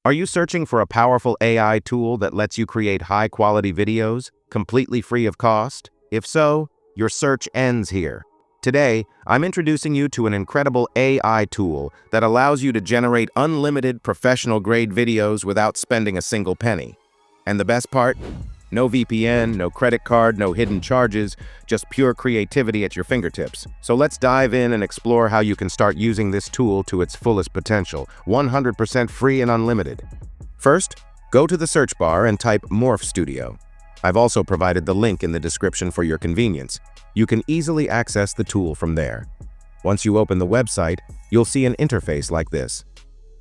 Are you searching for a powerful AI tool that lets you create high-quality videos, completely free of cost? If so, your search ends here. Today, I'm introducing you to an incredible AI tool that allows you to generate unlimited professional-grade videos without spending a single penny. And the best part? No VPN, no credit card, no hidden charges, just pure creativity at your fingertips. So let's dive in and explore how you can start using this tool to its fullest potential, 100% free and unlimited. First, go to the search bar and type Morph Studio. I've also provided the link in the description for your convenience. You can easily access the tool from there. Once you open the website, you'll see an interface like this.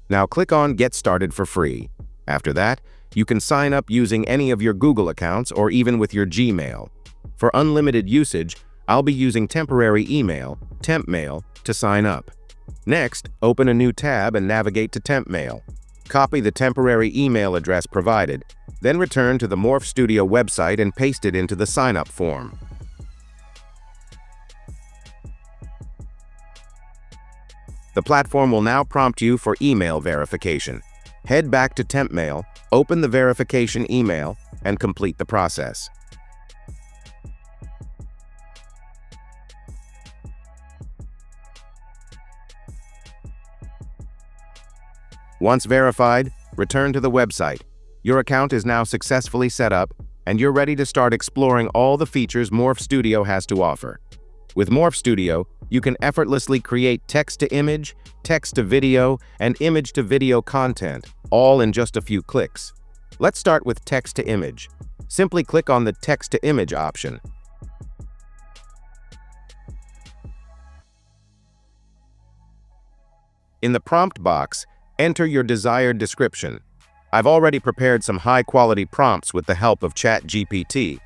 Now click on Get Started for free. After that, you can sign up using any of your Google accounts or even with your Gmail. For unlimited usage, I'll be using temporary email, temp mail, to sign up. Next, open a new tab and navigate to temp mail. Copy the temporary email address provided, then return to the Morph Studio website and paste it into the sign-up form. The platform will now prompt you for email verification. Head back to temp mail, open the verification email, and complete the process. Once verified, return to the website. Your account is now successfully set up, and you're ready to start exploring all the features Morph Studio has to offer. With Morph Studio, you can effortlessly create text-to-image, text-to-video, and image-to-video content, all in just a few clicks. Let's start with text-to-image. Simply click on the text-to-image option. In the prompt box, enter your desired description. I've already prepared some high-quality prompts with the help of ChatGPT.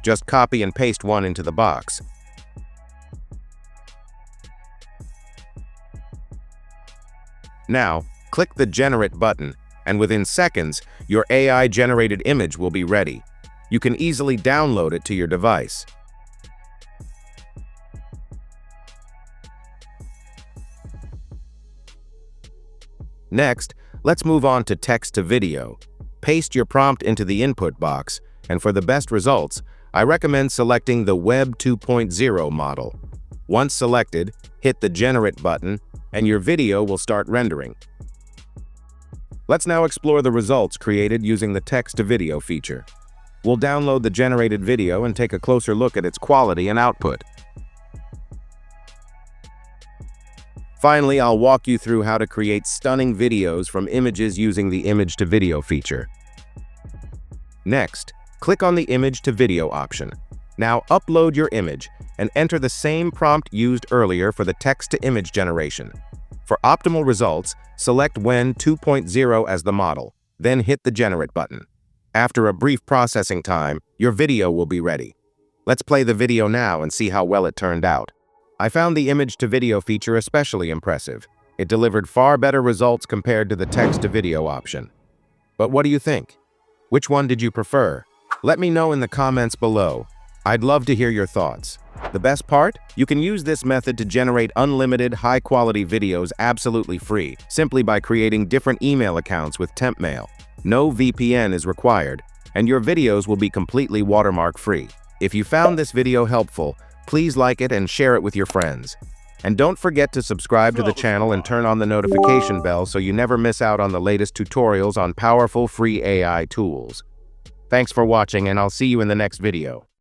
Just copy and paste one into the box. Now, click the Generate button, and within seconds, your AI-generated image will be ready. You can easily download it to your device. Next, let's move on to text-to-video. Paste your prompt into the input box, and for the best results, I recommend selecting the Web 2.0 model. Once selected, hit the Generate button, and your video will start rendering. Let's now explore the results created using the text-to-video feature. We'll download the generated video and take a closer look at its quality and output. Finally, I'll walk you through how to create stunning videos from images using the image-to-video feature. Next, click on the image-to-video option. Now upload your image and enter the same prompt used earlier for the text-to-image generation. For optimal results, select Wen 2.0 as the model, then hit the Generate button. After a brief processing time, your video will be ready. Let's play the video now and see how well it turned out. I found the image-to-video feature especially impressive. It delivered far better results compared to the text-to-video option. But what do you think? Which one did you prefer? Let me know in the comments below. I'd love to hear your thoughts. The best part? You can use this method to generate unlimited, high-quality videos absolutely free, simply by creating different email accounts with temp mail. No VPN is required, and your videos will be completely watermark free. If you found this video helpful, please like it and share it with your friends. And don't forget to subscribe to the channel and turn on the notification bell so you never miss out on the latest tutorials on powerful free AI tools. Thanks for watching, and I'll see you in the next video.